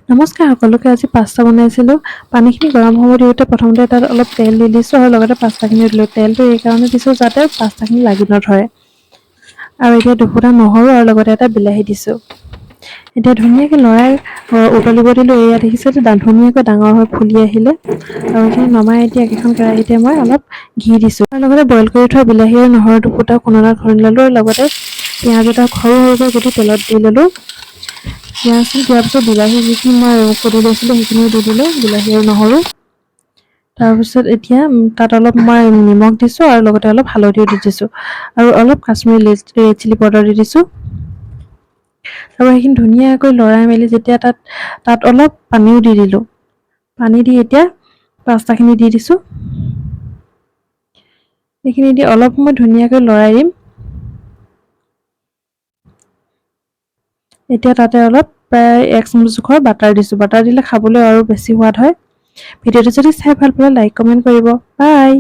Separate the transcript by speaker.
Speaker 1: নমস্কাৰ সকলোকে। আজি পাস্তা বনাইছিলোঁ। পানীখিনি গৰম হ'ব দিওঁতে প্ৰথমতে তাত অলপ তেল দি দিছোঁ আৰু লগতে পাস্তাখিনি দিলোঁ। তেলটো এইকাৰণে দিছোঁ যাতে পাস্তাখিনি লাগি নধৰে। আৰু এতিয়া দুফুটা নহৰু আৰু লগতে এটা বিলাহী দিছোঁ। এতিয়া ধুনীয়াকৈ লৰাই উতলিব দিলোঁ। এয়া দেখিছে ধুনীয়াকৈ ডাঙৰ হৈ ফুলি আহিলে। আৰু এইখিনি নমাই এতিয়া একেখন কেৰাহীতে মই অলপ ঘি দিছোঁ আৰু লগতে বইল কৰি থোৱা বিলাহী আৰু নহৰু দুফুটা খুন্দনাত খুন্দি ল'লোঁ আৰু লগতে পিঁয়াজ এটা সৰু সৰুকৈ কুটি তেলত দি ল'লোঁ। পিঁয়াজখিনি দিয়াৰ পিছত বিলাহী যিখিনি মই কুটি লৈছিলোঁ সেইখিনিও দি দিলোঁ, বিলাহী আৰু নহৰু। তাৰপিছত এতিয়া তাত অলপ মই নিমখ দিছোঁ আৰু লগতে অলপ হালধিও দি দিছোঁ আৰু অলপ কাশ্মীৰী ৰেড চিলি পাউডাৰ দি দিছোঁ। আৰু সেইখিনি ধুনীয়াকৈ লৰাই মেলি যেতিয়া তাত অলপ পানীও দি দিলোঁ। পানী দি এতিয়া পাস্তাখিনি দি দিছোঁ। এইখিনি দি অলপ সময় ধুনীয়াকৈ লৰাই দিম। এতিয়া তাতে অলপ প্ৰায় 1 চামুচ জোখৰ বাটাৰ দিছোঁ। বাটাৰ দিলে খাবলৈ আৰু বেছি সোৱাদ হয়। ভিডিঅ'টো যদি চাই ভাল পালে লাইক কমেণ্ট কৰিব। বাই।